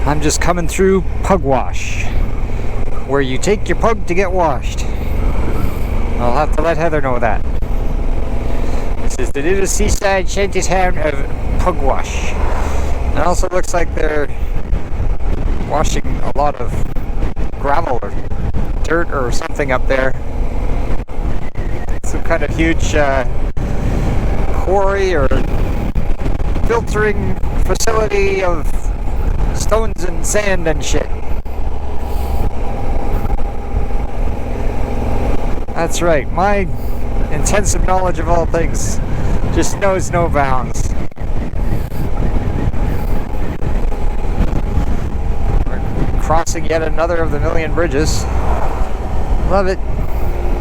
I'm just coming through Pug Wash, where you take your pug to get washed. I'll have to let Heather know that. This is the little seaside shanty town of Pug Wash. It also looks like they're washing a lot of gravel or dirt or something up there. Some kind of huge quarry or filtering facility of stones and sand and shit. That's right, my intensive knowledge of all things just knows no bounds. We're crossing yet another of the million bridges. Love it.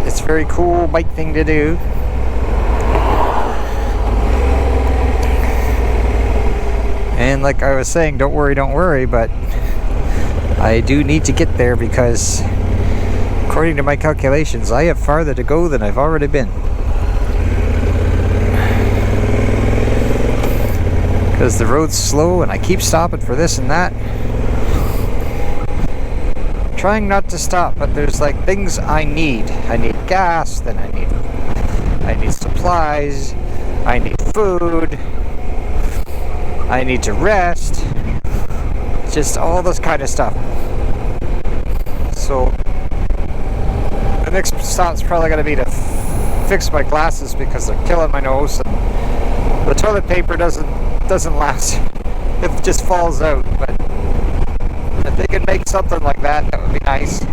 It's a very cool bike thing to do. And like I was saying, don't worry, but I do need to get there because according to my calculations, I have farther to go than I've already been. Because the road's slow and I keep stopping for this and that. Trying not to stop, but there's like things I need. I need gas, then I need supplies, I need food, I need to rest. Just all this kind of stuff. So the next stop's probably going to be to fix my glasses because they're killing my nose, and the toilet paper doesn't last. It just falls out. But if they could make something like that, that would be nice.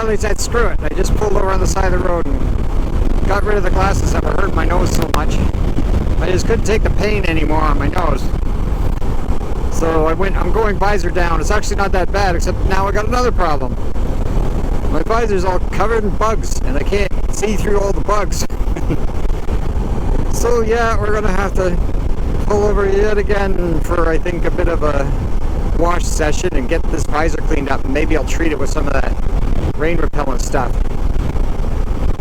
I said screw it. I just pulled over on the side of the road and got rid of the glasses that were hurting my nose so much. I just couldn't take the pain anymore on my nose. So I'm going visor down. It's actually not that bad, except now I got another problem. My visor's all covered in bugs and I can't see through all the bugs. So yeah, we're gonna have to pull over yet again for I think a bit of a wash session and get this visor cleaned up, and maybe I'll treat it with some of that rain repellent stuff.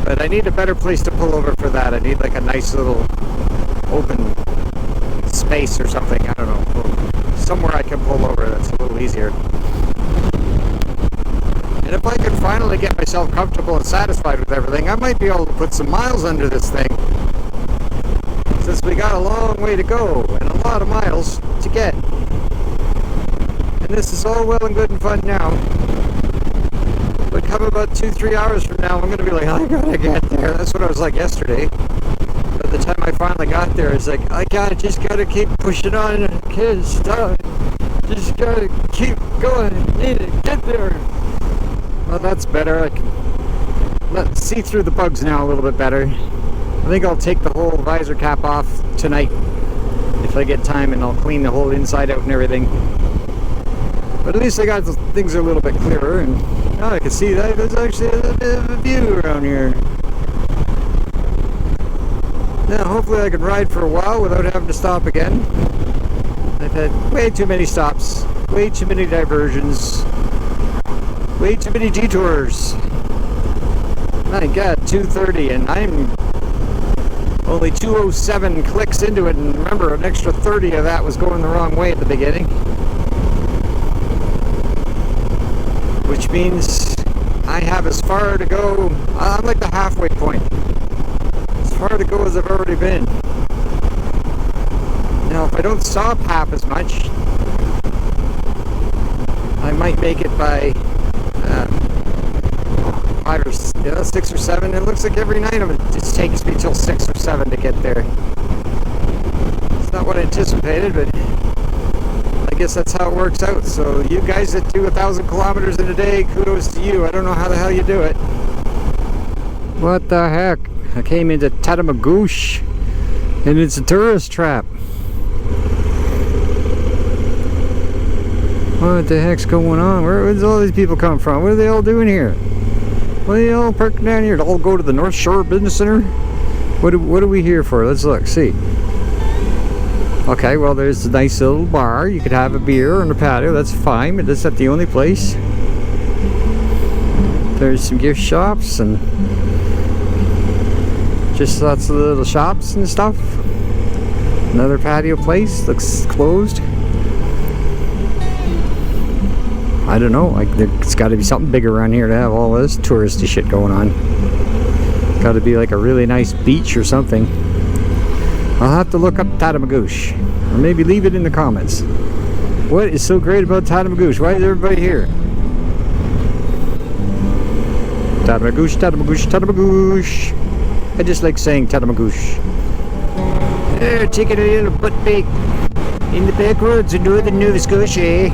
But I need a better place to pull over for that. I need like a nice little open space or something. I don't know. Somewhere I can pull over that's a little easier. And if I can finally get myself comfortable and satisfied with everything, I might be able to put some miles under this thing. Since we got a long way to go and a lot of miles to get. And this is all well and good and fun now. But come about 2-3 hours from now, I'm going to be like, I gotta get there. That's what I was like yesterday. By the time I finally got there, it's like, just gotta keep pushing on. I can't stop. Just gotta keep going. Need to get there. Well, that's better. I can see through the bugs now a little bit better. I think I'll take the whole visor cap off tonight if I get time, and I'll clean the whole inside out and everything. But at least I got things a little bit clearer, and now I can see that there's actually a bit of a view around here. Now hopefully I can ride for a while without having to stop again. I've had way too many stops, way too many diversions, way too many detours. My God, 2:30 and I'm only 2:07 clicks into it, and remember an extra 30 of that was going the wrong way at the beginning. Which means I have as far to go. I'm like the halfway point. As far to go as I've already been. Now, if I don't stop half as much, I might make it by 6 or 7. It looks like every night it just takes me till 6 or 7 to get there. It's not what I anticipated, but I guess that's how it works out. So you guys that do 1,000 kilometers in a day, kudos to you. I don't know how the hell you do it. What the heck? I came into Tatamagouche and it's a tourist trap. What the heck's going on? Where does all these people come from? What are they all doing here? What are they all parking down here to all go to the North Shore Business Center? What are we here for? Let's look, see. Okay, well, there's a nice little bar. You could have a beer on the patio. That's fine, but that's not the only place. There's some gift shops and just lots of little shops and stuff. Another patio place looks closed. I don't know. It's got to be something bigger around here to have all this touristy shit going on. It's got to be like a really nice beach or something. I'll have to look up Tatamagouche, or maybe leave it in the comments. What is so great about Tadamagoosh? Why is everybody here? Tatamagouche, Tatamagouche, Tatamagouche. I just like saying Tatamagouche. They're taking a little butt bake in the back roads of northern Nova Scotia, eh?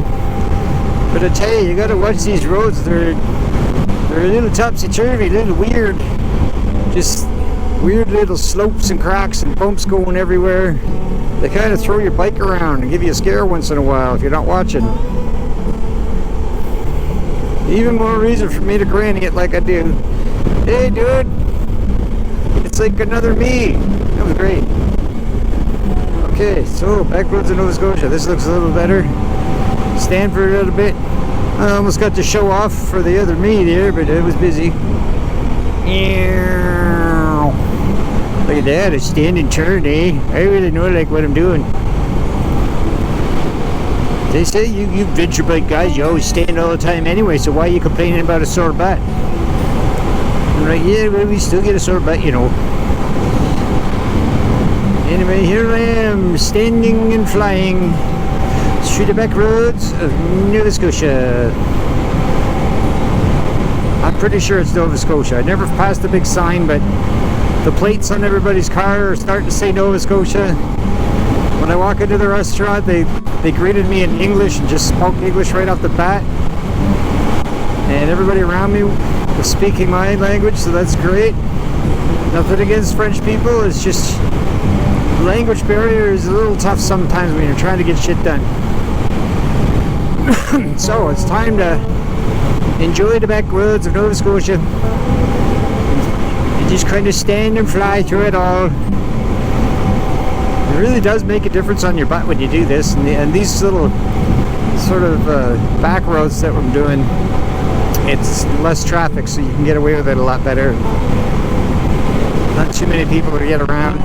But I tell you gotta watch these roads. They're a little topsy-turvy, a little weird. Just weird little slopes and cracks and bumps going everywhere. They kind of throw your bike around and give you a scare once in a while if you're not watching. Even more reason for me to granny it like I do. Hey dude, it's like another me. That was great. Okay, so back roads of Nova Scotia. This looks a little better. Stand for a little bit. I almost got to show off for the other me there, but I was busy. Look at that, a stand and turn, eh? I really know like what I'm doing. They say you venture bike guys, you always stand all the time anyway, so why are you complaining about a sore butt? I'm like, yeah, well, we still get a sore butt, you know. Anyway, here I am, standing and flying through the back roads of Nova Scotia. I'm pretty sure it's Nova Scotia. I never passed the big sign, but the plates on everybody's car are starting to say Nova Scotia. When I walk into the restaurant, they greeted me in English and just spoke English right off the bat. And everybody around me was speaking my language, so that's great. Nothing against French people, it's just language barrier is a little tough sometimes when you're trying to get shit done. So it's time to enjoy the back roads of Nova Scotia. You just kind of stand and fly through it all. It really does make a difference on your butt when you do this. And these little sort of back roads that we're doing, it's less traffic, so you can get away with it a lot better. Not too many people to get around.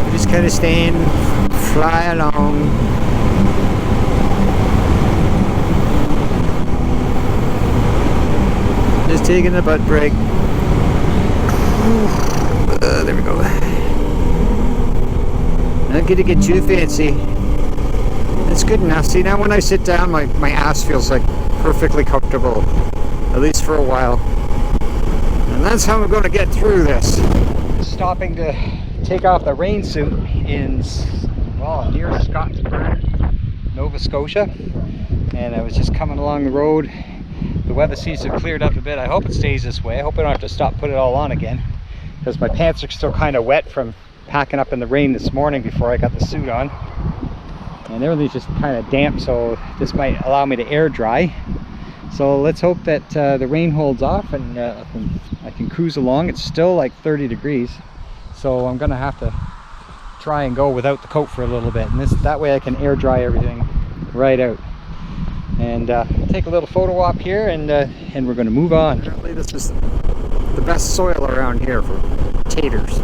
You just kind of stand, fly along. Just taking a butt break. There we go. Not going to get too fancy. That's good enough. See, now when I sit down, my ass feels like perfectly comfortable. At least for a while. And that's how I'm going to get through this. Stopping to take off the rain suit in, well, near Hawkesbury, Nova Scotia. And I was just coming along the road. The weather seems to have cleared up a bit. I hope it stays this way. I hope I don't have to stop, put it all on again, because my pants are still kind of wet from packing up in the rain this morning before I got the suit on. And everything's just kind of damp, so this might allow me to air dry. So let's hope that the rain holds off and I can cruise along. It's still like 30 degrees, so I'm gonna have to try and go without the coat for a little bit, and that way I can air dry everything right out. And take a little photo op here, and we're going to move on. Apparently this is the best soil around here for potatoes.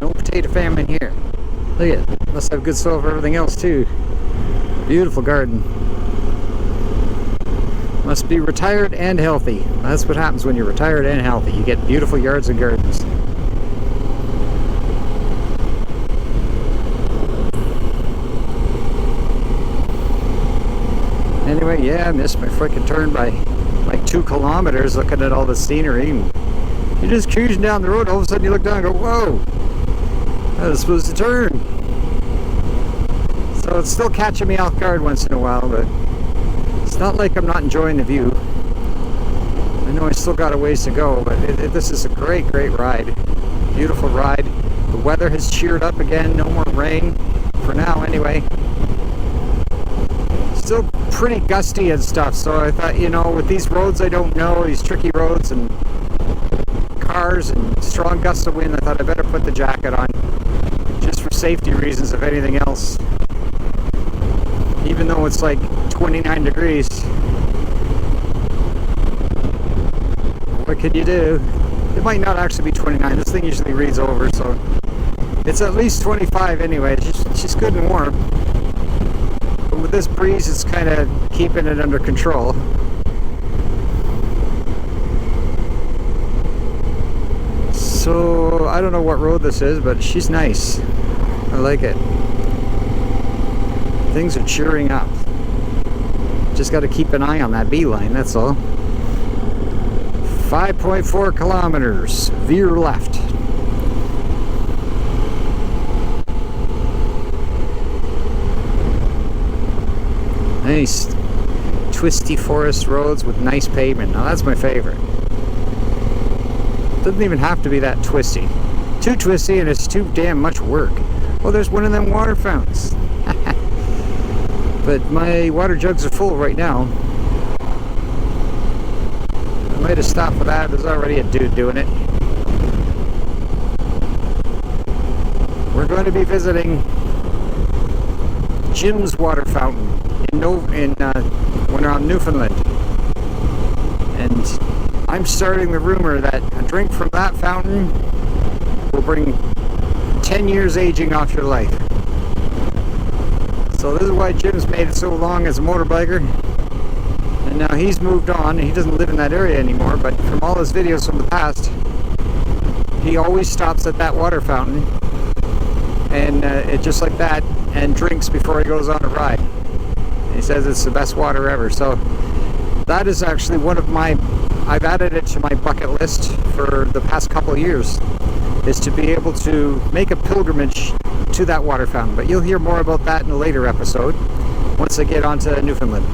No potato famine here. Look at it. Must have good soil for everything else too. Beautiful garden. Must be retired and healthy. That's what happens when you're retired and healthy. You get beautiful yards and gardens. Anyway, yeah, I missed my freaking turn by like 2 kilometers looking at all the scenery. You're just cruising down the road, all of a sudden you look down and go, whoa, I was supposed to turn. So it's still catching me off guard once in a while, but it's not like I'm not enjoying the view. I know I still got a ways to go, but this is a great ride. Beautiful ride. The weather has cheered up again, no more rain, for now anyway. Still pretty gusty and stuff, so I thought, you know, with these roads I don't know, these tricky roads, and cars and strong gusts of wind, I thought I better put the jacket on, just for safety reasons if anything else. Even though it's like 29 degrees. What can you do? It might not actually be 29. This thing usually reads over, so it's at least 25 anyway. She's good and warm. But with this breeze, it's kind of keeping it under control. So I don't know what road this is, but she's nice. I like it. Things are cheering up. Just got to keep an eye on that beeline, that's all. 5.4 kilometers. Veer left. Nice twisty forest roads with nice pavement. Now that's my favorite. Doesn't even have to be that twisty. Too twisty and it's too damn much work. Well, there's one of them water fountains. But my water jugs are full right now. I might have stopped for that. There's already a dude doing it. We're going to be visiting Jim's water fountain when we're on Newfoundland. And I'm starting the rumor that a drink from that fountain will bring 10 years aging off your life. So this is why Jim's made it so long as a motorbiker. And now he's moved on. He doesn't live in that area anymore, but from all his videos from the past, he always stops at that water fountain and it just like that, and drinks before he goes on a ride. He says it's the best water ever. So that is actually one of my, I've added it to my bucket list for the past couple of years, is to be able to make a pilgrimage to that water fountain. But you'll hear more about that in a later episode once I get onto Newfoundland.